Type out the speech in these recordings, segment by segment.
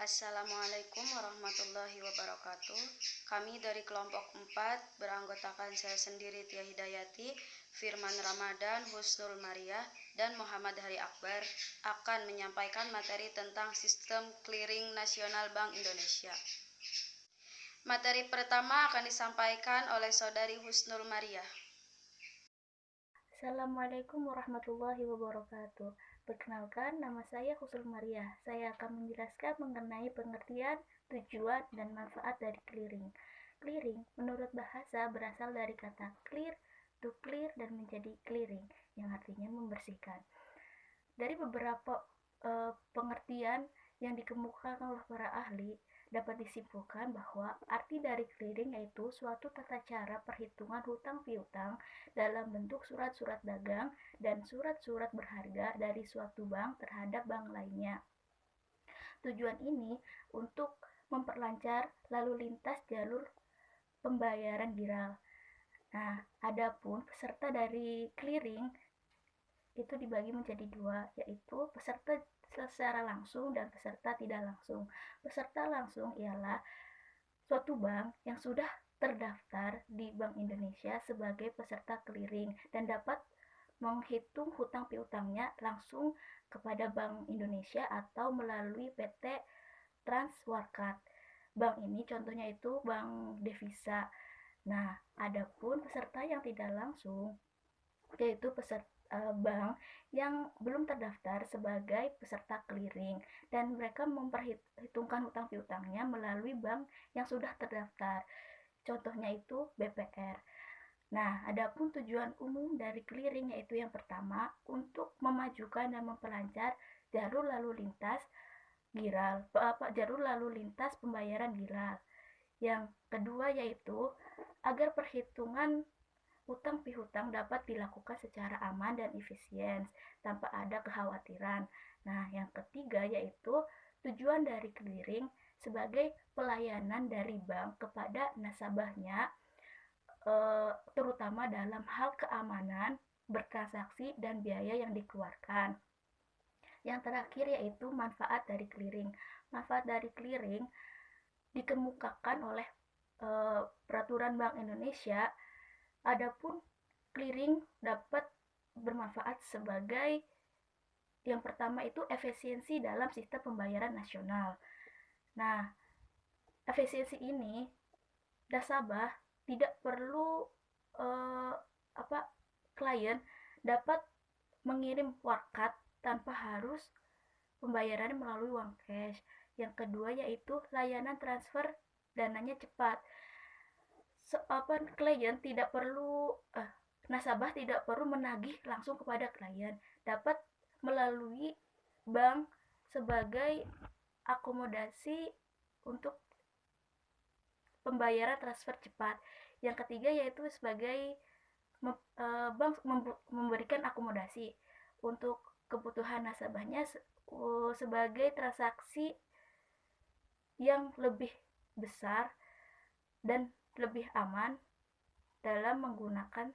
Assalamualaikum warahmatullahi wabarakatuh. Kami dari kelompok 4 beranggotakan saya sendiri Tia Hidayati, Firman Ramadan, Husnul Maria, dan Muhammad Hari Akbar akan menyampaikan materi tentang Sistem Clearing Nasional Bank Indonesia. Materi pertama akan disampaikan oleh Saudari Husnul Maria. Assalamualaikum warahmatullahi wabarakatuh. Perkenalkan, nama saya Husnul Maria. Saya akan menjelaskan mengenai pengertian, tujuan, dan manfaat dari clearing. Clearing, menurut bahasa, berasal dari kata clear, to clear, dan menjadi clearing, yang artinya membersihkan. Dari beberapa pengertian yang dikemukakan oleh para ahli, dapat disimpulkan bahwa arti dari clearing yaitu suatu tata cara perhitungan hutang piutang dalam bentuk surat-surat dagang dan surat-surat berharga dari suatu bank terhadap bank lainnya. Tujuan ini untuk memperlancar lalu lintas jalur pembayaran giral. Nah, adapun peserta dari clearing itu dibagi menjadi dua, yaitu peserta secara langsung dan peserta tidak langsung. Peserta langsung ialah suatu bank yang sudah terdaftar di Bank Indonesia sebagai peserta clearing dan dapat menghitung hutang piutangnya langsung kepada Bank Indonesia atau melalui PT Transwarkat. Bank ini contohnya itu Bank Devisa. Nah, adapun peserta yang tidak langsung yaitu peserta bank yang belum terdaftar sebagai peserta clearing dan mereka memperhitungkan hutang piutangnya melalui bank yang sudah terdaftar. Contohnya itu BPR. Nah, adapun tujuan umum dari clearing yaitu yang pertama untuk memajukan dan memperlancar jalur lalu lintas pembayaran giral. Yang kedua yaitu agar perhitungan hutang piutang dapat dilakukan secara aman dan efisien tanpa ada kekhawatiran. Nah, yang ketiga yaitu tujuan dari clearing sebagai pelayanan dari bank kepada nasabahnya, terutama dalam hal keamanan bertransaksi dan biaya yang dikeluarkan. Yang terakhir yaitu manfaat dari clearing. Manfaat dari clearing dikemukakan oleh Peraturan Bank Indonesia. Adapun clearing dapat bermanfaat sebagai yang pertama itu efisiensi dalam sistem pembayaran nasional. Nah, efisiensi ini nasabah tidak perlu klien dapat mengirim warkat tanpa harus pembayarannya melalui uang cash. Yang kedua yaitu layanan transfer dananya cepat. Klien tidak perlu nasabah tidak perlu menagih langsung kepada klien, dapat melalui bank sebagai akomodasi untuk pembayaran transfer cepat. Yang ketiga yaitu sebagai bank memberikan akomodasi untuk kebutuhan nasabahnya sebagai transaksi yang lebih besar dan lebih aman dalam menggunakan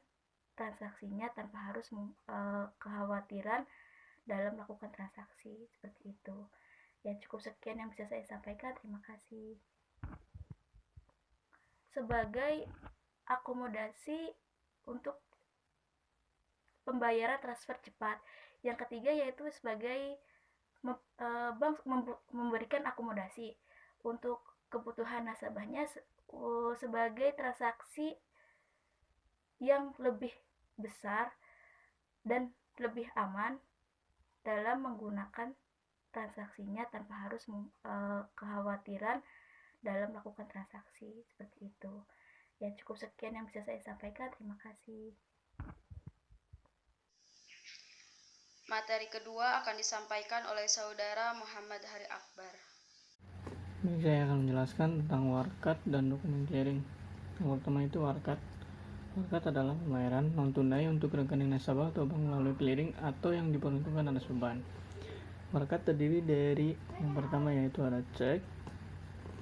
transaksinya tanpa harus kekhawatiran dalam melakukan transaksi seperti itu. Ya, cukup sekian yang bisa saya sampaikan. Terima kasih. Sebagai akomodasi untuk pembayaran transfer cepat. Yang ketiga yaitu sebagai bank memberikan akomodasi untuk kebutuhan nasabahnya sebagai transaksi yang lebih besar dan lebih aman dalam menggunakan transaksinya tanpa harus kekhawatiran dalam melakukan transaksi seperti itu. Ya, cukup sekian yang bisa saya sampaikan. Terima kasih. Materi kedua akan disampaikan oleh Saudara Muhammad Hari Akbar. Baik, saya akan menjelaskan tentang warkat dan dokumen clearing. Yang pertama itu warkat. Warkat adalah pembayaran non-tunai untuk rekening nasabah atau bank melalui clearing atau yang diperuntukkan atas beban. Warkat terdiri dari yang pertama yaitu ada cek,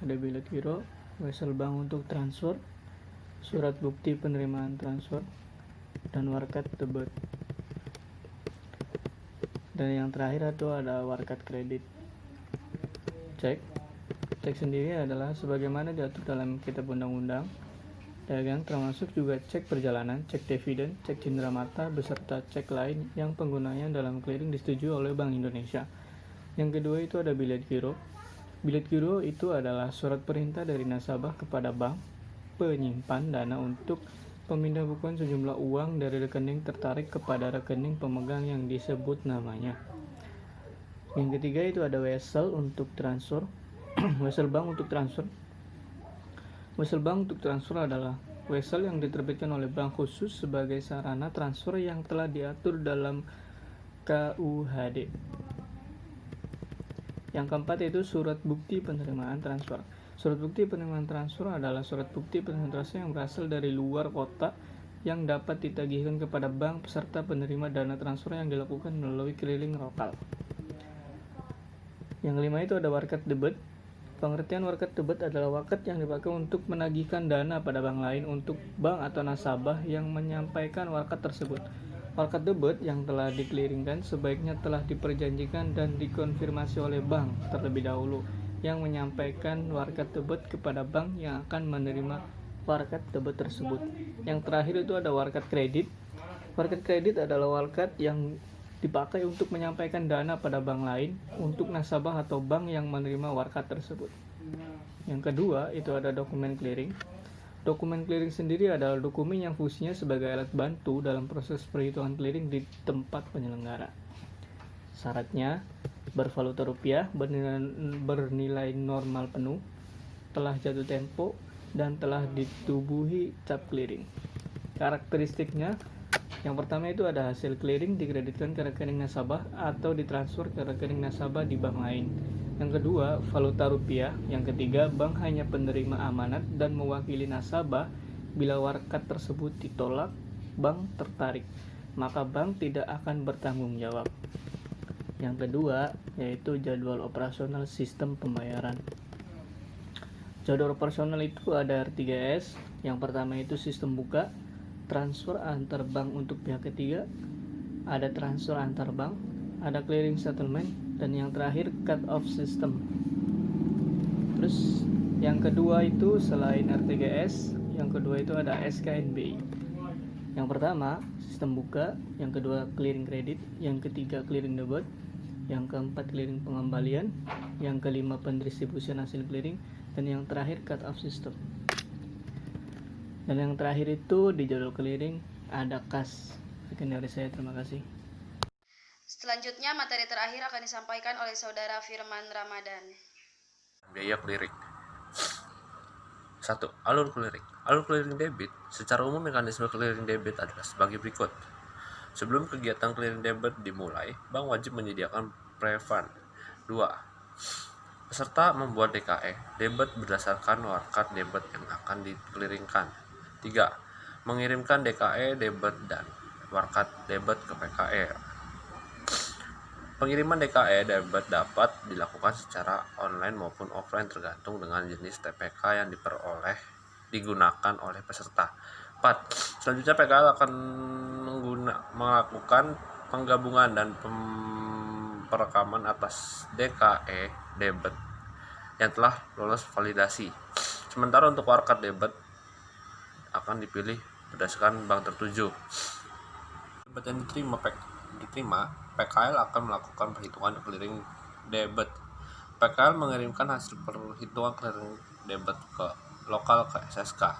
ada bilet giro, wesel bank untuk transfer, surat bukti penerimaan transfer, dan warkat debit. Dan yang terakhir itu ada warkat kredit. Cek, Cek sendiri adalah sebagaimana diatur dalam kitab undang-undang dagang, termasuk juga cek perjalanan, cek dividen, cek cindera mata, beserta cek lain yang penggunanya dalam clearing disetujui oleh Bank Indonesia. Yang kedua itu ada bilet giro. Bilet giro itu adalah surat perintah dari nasabah kepada bank penyimpan dana untuk pemindah bukuan sejumlah uang dari rekening tertarik kepada rekening pemegang yang disebut namanya. Yang ketiga itu ada wesel untuk transfer. Wesel bank untuk transfer. Wesel bank untuk transfer adalah wesel yang diterbitkan oleh bank khusus sebagai sarana transfer yang telah diatur dalam KUHD. Yang keempat itu surat bukti penerimaan transfer. Surat bukti penerimaan transfer adalah surat bukti penerimaan transfer yang berasal dari luar kota yang dapat ditagihkan kepada bank peserta penerima dana transfer yang dilakukan melalui keliling lokal. Yang kelima itu ada warkat debit. Pengertian warkat debit adalah warkat yang dipakai untuk menagihkan dana pada bank lain untuk bank atau nasabah yang menyampaikan warkat tersebut. Warkat debit yang telah dikeliringkan sebaiknya telah diperjanjikan dan dikonfirmasi oleh bank terlebih dahulu yang menyampaikan warkat debit kepada bank yang akan menerima warkat debit tersebut. Yang terakhir itu ada warkat kredit. Warkat kredit adalah warkat yang dipakai untuk menyampaikan dana pada bank lain untuk nasabah atau bank yang menerima warkat tersebut. Yang kedua itu ada dokumen clearing. Dokumen clearing sendiri adalah dokumen yang fungsinya sebagai alat bantu dalam proses perhitungan clearing di tempat penyelenggara. Syaratnya bervaluta rupiah, bernilai normal penuh, telah jatuh tempo, dan telah ditubuhi cap clearing. Karakteristiknya, yang pertama itu ada hasil clearing dikreditkan ke rekening nasabah atau ditransfer ke rekening nasabah di bank lain. Yang kedua, valuta rupiah. Yang ketiga, bank hanya penerima amanat dan mewakili nasabah. Bila warkat tersebut ditolak, bank tertarik, maka bank tidak akan bertanggung jawab. Yang kedua, yaitu jadwal operasional sistem pembayaran. Jadwal operasional itu ada R3S. Yang pertama itu sistem buka, transfer antar bank untuk pihak ketiga, ada transfer antar bank, ada clearing settlement, dan yang terakhir cut off system. Terus yang kedua itu selain R3S, yang kedua itu ada SKNBI. Yang pertama sistem buka, yang kedua clearing kredit, yang ketiga clearing debit, yang keempat clearing pengembalian, yang kelima pendistribusian hasil clearing, dan yang terakhir cut off system. Dan yang terakhir itu di jadwal clearing ada kas. Sekian dari saya, terima kasih. Selanjutnya materi terakhir akan disampaikan oleh Saudara Firman Ramadan. Biaya clearing. 1. Alur clearing. Alur clearing debit. Secara umum mekanisme clearing debit adalah sebagai berikut. Sebelum kegiatan clearing debit dimulai, bank wajib menyediakan pre-fund. 2. Peserta membuat DKE debit berdasarkan warkat debit yang akan diclearingkan. 3. Mengirimkan DKE debit dan warkat debit ke PKE. Pengiriman DKE debit dapat dilakukan secara online maupun offline tergantung dengan jenis TPK yang digunakan oleh peserta. 4. Selanjutnya PKL akan melakukan penggabungan dan perekaman atas DKE debit yang telah lolos validasi. Sementara untuk warkat debit akan dipilih berdasarkan bank tertuju. Debit yang diterima, PKL akan melakukan perhitungan clearing debit. PKL mengirimkan hasil perhitungan clearing debit ke lokal ke SSK.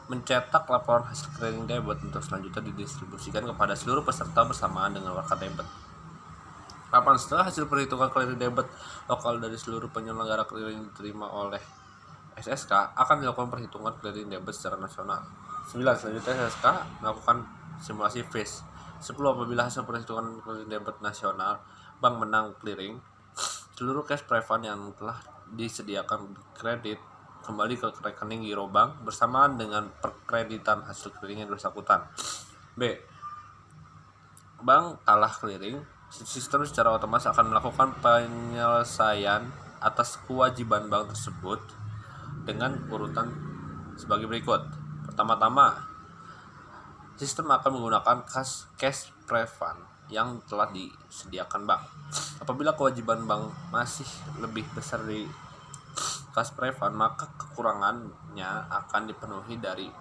Mencetak laporan hasil clearing debit untuk selanjutnya didistribusikan kepada seluruh peserta bersamaan dengan warkat debit. Laporan setelah hasil perhitungan clearing debit lokal dari seluruh penyelenggara clearing diterima oleh SSK akan dilakukan perhitungan clearing debit secara nasional. 9. Selanjutnya SSK melakukan simulasi phase. 10. Apabila hasil perhitungan clearing debit nasional bank menang clearing, seluruh cash pre-fund yang telah disediakan kredit kembali ke rekening giro bank bersamaan dengan perkreditan hasil clearing yang bersangkutan. B. Bank kalah clearing, sistem secara otomatis akan melakukan penyelesaian atas kewajiban bank tersebut dengan urutan sebagai berikut. Pertama-tama, sistem akan menggunakan cash pre-fund yang telah disediakan bank. Apabila kewajiban bank masih lebih besar kas Prevan, maka kekurangannya akan dipenuhi dari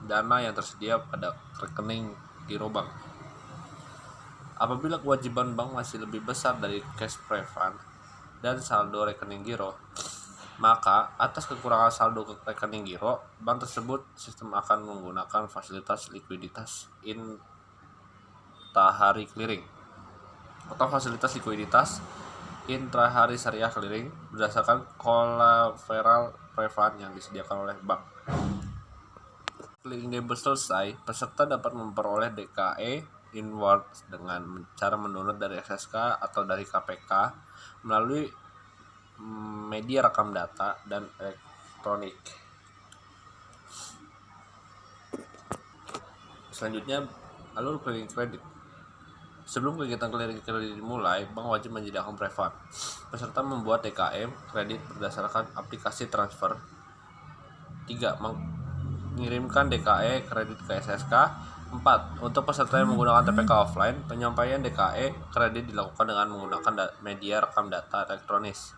dana yang tersedia pada rekening giro bank. Apabila kewajiban bank masih lebih besar dari cash Prevan dan saldo rekening giro, maka atas kekurangan saldo ke rekening giro, bank tersebut sistem akan menggunakan fasilitas likuiditas intahari clearing atau fasilitas likuiditas intrahari syariah clearing berdasarkan kolateral Prevan yang disediakan oleh bank. Clearing debit selesai, peserta dapat memperoleh DKE inward dengan cara mendownload dari SSK atau dari KPK melalui media rekam data dan elektronik. Selanjutnya, alur clearing kredit. Sebelum kegiatan clearing kredit dimulai, bank wajib menyediakan Prevan. Peserta membuat DKM kredit berdasarkan aplikasi transfer. 3. Mengirimkan DKE kredit ke SSK. 4. Untuk peserta yang menggunakan TPK offline, penyampaian DKE kredit dilakukan dengan menggunakan media rekam data elektronis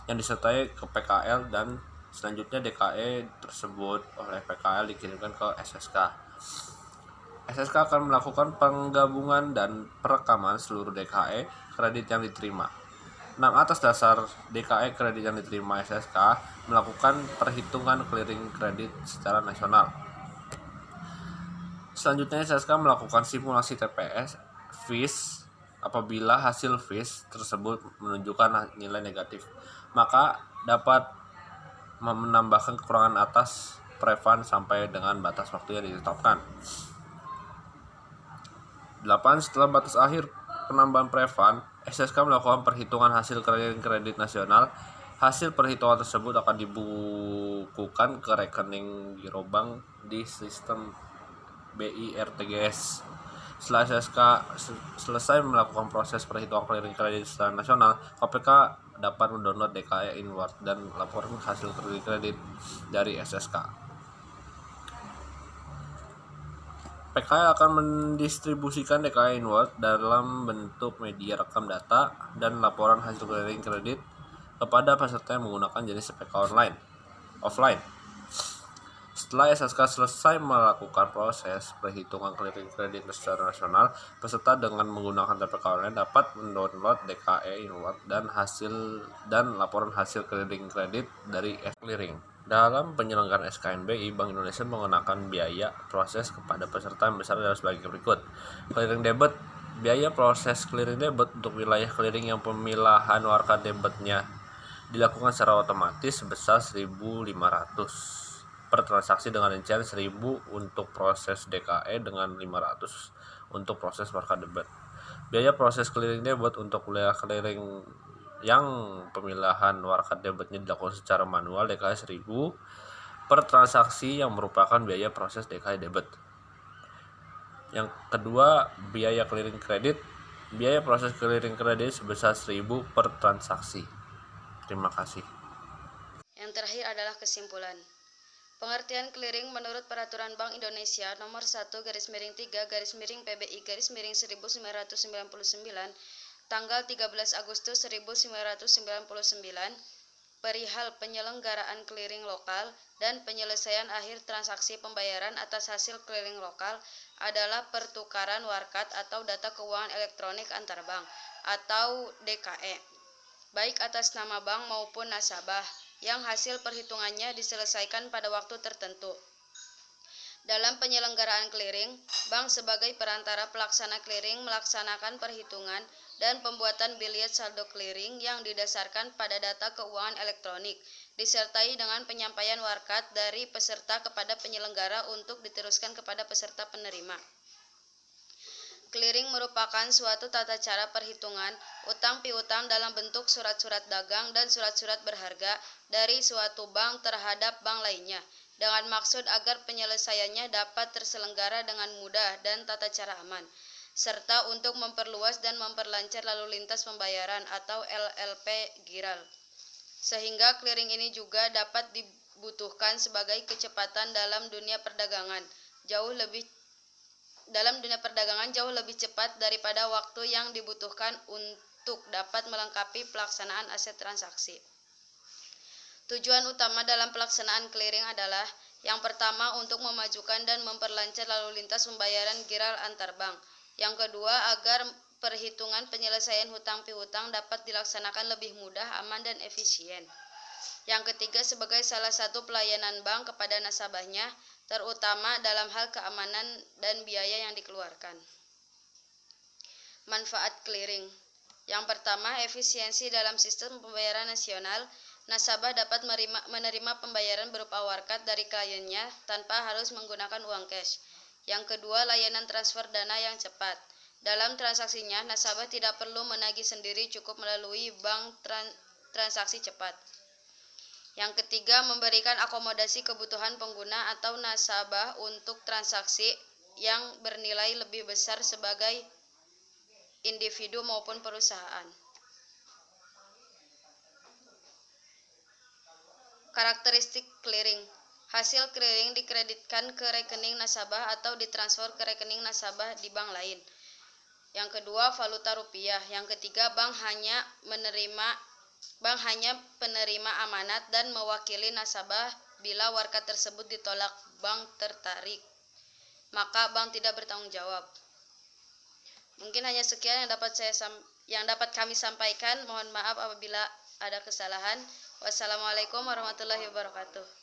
yang disertai ke PKL, dan selanjutnya DKE tersebut oleh PKL dikirimkan ke SSK. SSK akan melakukan penggabungan dan perekaman seluruh DKE kredit yang diterima. 6. Atas dasar DKE kredit yang diterima, SSK melakukan perhitungan clearing kredit secara nasional. Selanjutnya, SSK melakukan simulasi TPS fees. Apabila hasil fees tersebut menunjukkan nilai negatif, maka dapat menambahkan kekurangan atas Prevan sampai dengan batas waktu yang ditetapkan. 8. Setelah batas akhir penambahan Prevan, SSK melakukan perhitungan hasil kredit nasional. Hasil perhitungan tersebut akan dibukukan ke rekening giro bank di sistem BI-RTGS. Setelah SSK selesai melakukan proses perhitungan clearing kredit secara nasional, KPK dapat mendownload DKE inward dan laporan hasil kredit dari SSK. PKL akan mendistribusikan DKE inward dalam bentuk media rekam data dan laporan hasil clearing kredit kepada peserta yang menggunakan jenis TPK offline. Setelah SSK selesai melakukan proses perhitungan clearing kredit secara nasional, peserta dengan menggunakan TPK online dapat mendownload DKE inward dan laporan hasil clearing kredit dari clearing. Dalam penyelenggaraan SKNBI, Bank Indonesia mengenakan biaya proses kepada peserta yang besar adalah sebagai berikut. Clearing debit. Biaya proses clearing debit untuk wilayah clearing yang pemilahan warkat debitnya dilakukan secara otomatis sebesar 1.500 per transaksi, dengan rincian 1.000 untuk proses DKE dengan 500 untuk proses warkat debit. Biaya proses clearing debit untuk wilayah clearing yang pemilahan warkat debitnya dilakukan secara manual DKE 1.000 per transaksi yang merupakan biaya proses DKE debit. Yang kedua, biaya clearing kredit. Biaya proses clearing kredit sebesar 1.000 per transaksi. Terima kasih. Yang terakhir adalah kesimpulan. Pengertian clearing menurut Peraturan Bank Indonesia Nomor 1/3/PBI/1999 tanggal 13 Agustus 1999 perihal penyelenggaraan clearing lokal dan penyelesaian akhir transaksi pembayaran atas hasil clearing lokal adalah pertukaran warkat atau data keuangan elektronik antar bank atau DKE, baik atas nama bank maupun nasabah, yang hasil perhitungannya diselesaikan pada waktu tertentu. Dalam penyelenggaraan clearing, bank sebagai perantara pelaksana clearing melaksanakan perhitungan dan pembuatan biliet saldo clearing yang didasarkan pada data keuangan elektronik, disertai dengan penyampaian warkat dari peserta kepada penyelenggara untuk diteruskan kepada peserta penerima. Clearing merupakan suatu tata cara perhitungan utang piutang dalam bentuk surat-surat dagang dan surat-surat berharga dari suatu bank terhadap bank lainnya, dengan maksud agar penyelesaiannya dapat terselenggara dengan mudah dan tata cara aman, serta untuk memperluas dan memperlancar lalu lintas pembayaran atau LLP GIRAL. Sehingga clearing ini juga dapat dibutuhkan sebagai kecepatan dalam dunia perdagangan jauh lebih cepat daripada waktu yang dibutuhkan untuk dapat melengkapi pelaksanaan aset transaksi. Tujuan utama dalam pelaksanaan clearing adalah yang pertama untuk memajukan dan memperlancar lalu lintas pembayaran giral antar bank. Yang kedua agar perhitungan penyelesaian hutang piutang dapat dilaksanakan lebih mudah, aman, dan efisien. Yang ketiga sebagai salah satu pelayanan bank kepada nasabahnya, terutama dalam hal keamanan dan biaya yang dikeluarkan. Manfaat clearing. Yang pertama, efisiensi dalam sistem pembayaran nasional. Nasabah dapat menerima pembayaran berupa warkat dari kliennya tanpa harus menggunakan uang cash. Yang kedua, layanan transfer dana yang cepat. Dalam transaksinya, nasabah tidak perlu menagih sendiri, cukup melalui bank transaksi cepat. Yang ketiga, memberikan akomodasi kebutuhan pengguna atau nasabah untuk transaksi yang bernilai lebih besar sebagai individu maupun perusahaan. Karakteristik clearing. Hasil clearing dikreditkan ke rekening nasabah atau ditransfer ke rekening nasabah di bank lain. Yang kedua, valuta rupiah. Yang ketiga, bank hanya penerima amanat dan mewakili nasabah bila warkat tersebut ditolak bank tertarik, maka bank tidak bertanggung jawab. Mungkin hanya sekian yang dapat kami sampaikan. Mohon maaf apabila ada kesalahan. Wassalamualaikum warahmatullahi wabarakatuh.